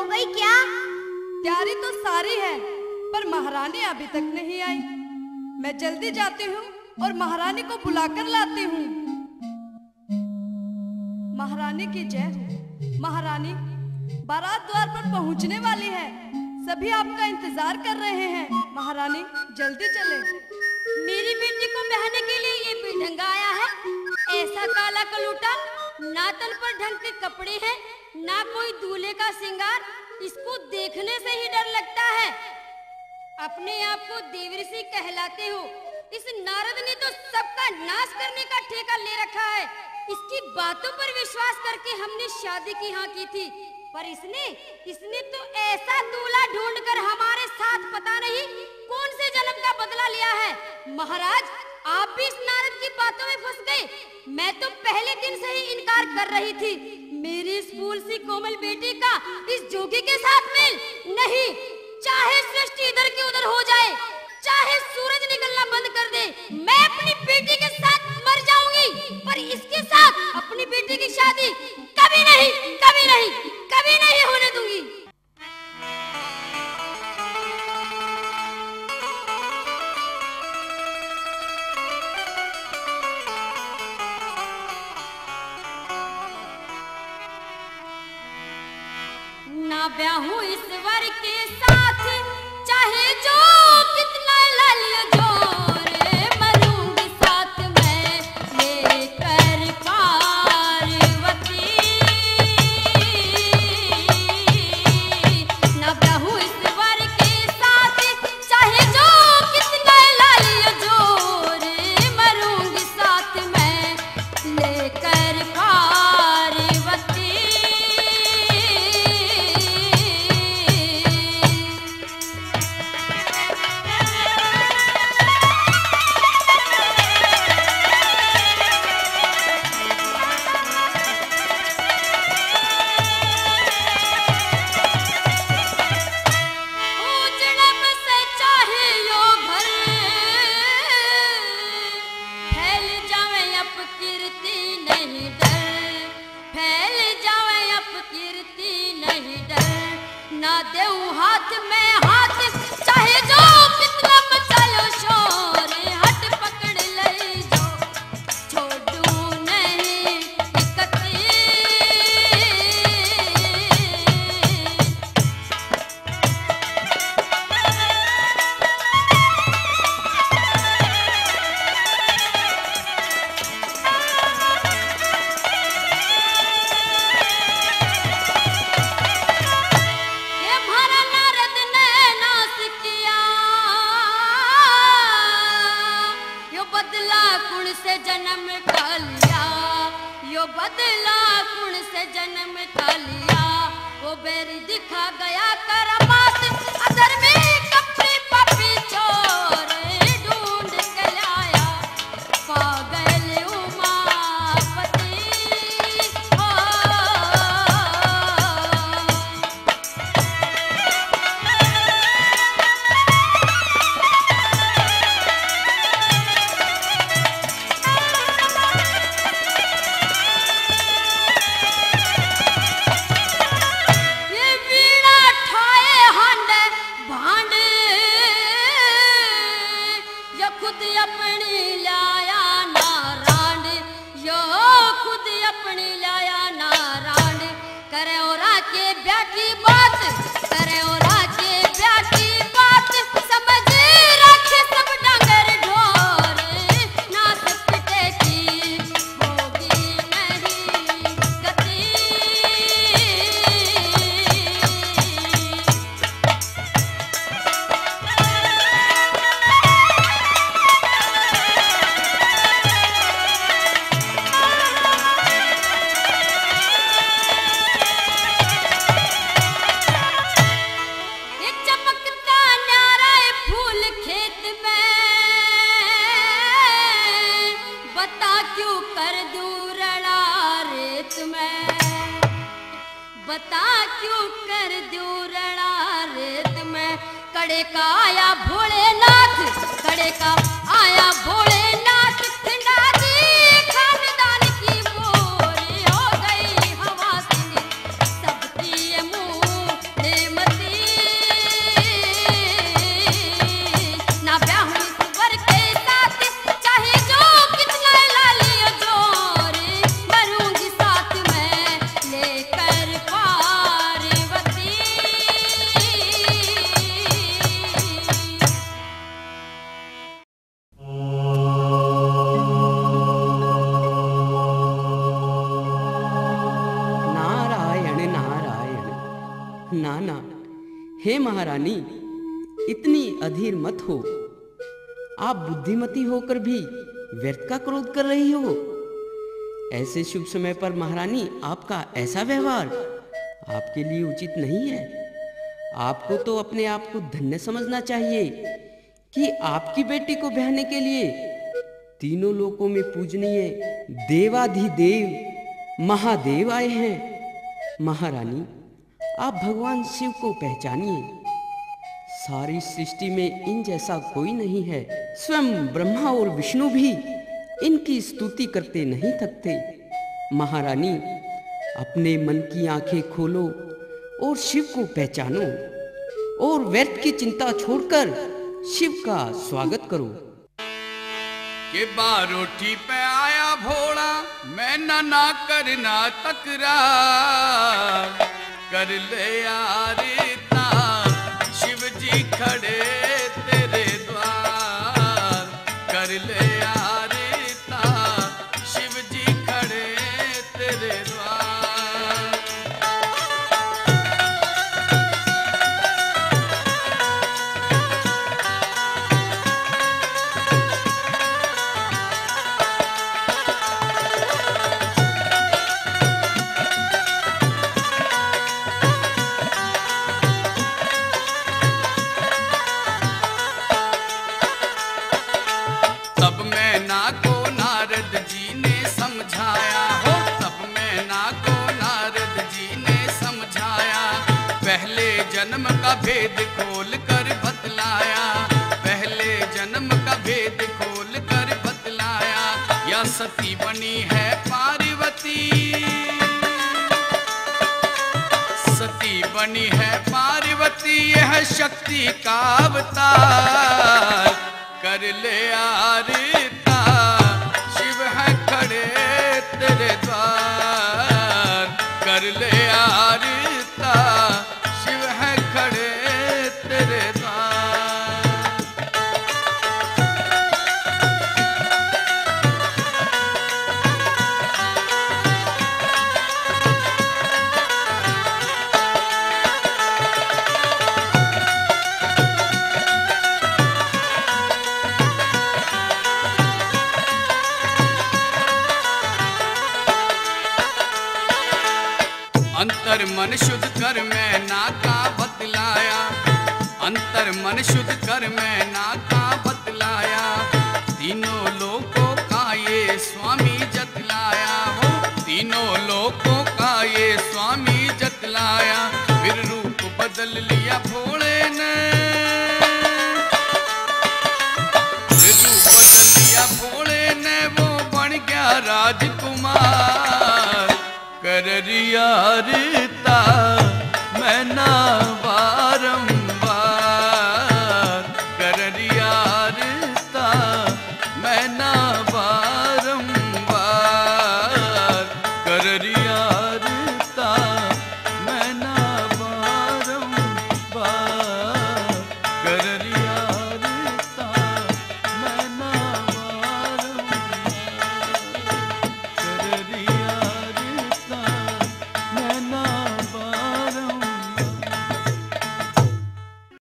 हो गई क्या? तैयारी तो सारी है, पर महारानी अभी तक नहीं आई। मैं जल्दी जाती हूँ और महारानी को बुलाकर लाती हूँ। महारानी की जय हो। महारानी, बारात द्वार पर पहुँचने वाली है। सभी आपका इंतजार कर रहे हैं। महारानी, जल्दी चले। मेरी बेटी को बहने के लिए ये बेढंगा आया है। ऐसा काला कलूटा, ना तन पर ढंग के कपड़े हैं, ना कोई दूल्हे का श्रृंगार। इसको देखने से ही डर लगता है। अपने आप को देवर्षि कहलाते हो। इस नारद ने तो सबका नाश करने का ठेका ले रखा है। इसकी बातों पर विश्वास करके हमने शादी की हाँ की थी, पर इसने तो ऐसा दूल्हा ढूंढकर हमारे साथ पता नहीं कौन से जन्म का बदला लिया है। महाराज, आप भी इस नारद की बातों में फंस गए। मैं तो पहले दिन से ही इनकार कर रही थी। मेरी इस फूल सी कोमल बेटी का इस जोगी के साथ मेल नहीं। चाहे सृष्टि इधर की उधर हो जाए, चाहे सूरज निकलना बंद कर दे, मैं अपनी बेटी के साथ मर जाऊंगी, पर इसके साथ अपनी बेटी की शादी कभी नहीं, कभी नहीं, कभी नहीं होने दूंगी। ना ब्याहूं इस वर के साथ, चाहे जो कितना ला लियो जोर, मरूंगी साथ मैं लेकर पार्वती। ना ब्याहूं इस वर के साथ, चाहे जो कितना ला लियो जोर, मरूंगी साथ मैं लेकर पार्वती। ना देऊं हाथ में हाथ, चाहे जो कितना मचा लो शोर, हट पकड़ ले जो छोड़ू नहीं इकती। जन्म टालिया, यो बदला कुण से जन्म टालिया। वो बेरी दिखा गया करामात, अदर में कपड़े पपी चोर, ढूंढ के लाया पागल उमापति। बता क्यों कर दूं रणा रेत में। कड़े का आया भोलेनाथ, कड़े का आया भोलेनाथ, खिंडारी खानदान की मोर हो गई हवा सिंह, सबकी ये मुंह ना ना, हे महारानी, इतनी अधीर मत हो। आप बुद्धिमती होकर भी व्यर्थ का क्रोध कर रही हो। ऐसे शुभ समय पर महारानी आपका ऐसा व्यवहार आपके लिए उचित नहीं है। आपको तो अपने आप को धन्य समझना चाहिए कि आपकी बेटी को ब्याहने के लिए तीनों लोकों में पूजनीय देवाधिदेव महादेव आए हैं। महारानी, आप भगवान शिव को पहचानिए। सारी सृष्टि में इन जैसा कोई नहीं है। स्वयं ब्रह्मा और विष्णु भी इनकी स्तुति करते नहीं थकते। महारानी, अपने मन की आंखें खोलो और शिव को पहचानो और व्यर्थ की चिंता छोड़कर शिव का स्वागत करो। के बारोठी पे आया भोला, मैं ना करना तकरार, कर ले यार तार, शिव जी खड़े तेरे द्वार, कर ले यार तार, शिव जी खड़े तेरे द्वार। जन्म का भेद खोल कर बतलाया, पहले जन्म का भेद खोल कर बतलाया। या सती बनी है पार्वती, सती बनी है पार्वती, यह शक्ति का अवतार, कर ले आरता, शिव है खड़े तेरे द्वार, कर ले आरता, शिव है खड़े तेरे द्वार। अंतर मन शुद्ध कर मैं नाका बतलाया, अंतर मन शुद्ध कर मैं नाका बतलाया। तीनों लोकों का ये स्वामी जतलाया हो, तीनों लोकों का ये स्वामी जतलाया। फिर रूप बदल लिया भोले ने, फिर रूप बदल लिया भोले ने, वो बन गया राजकुमार, कर रिया रीता मैं ना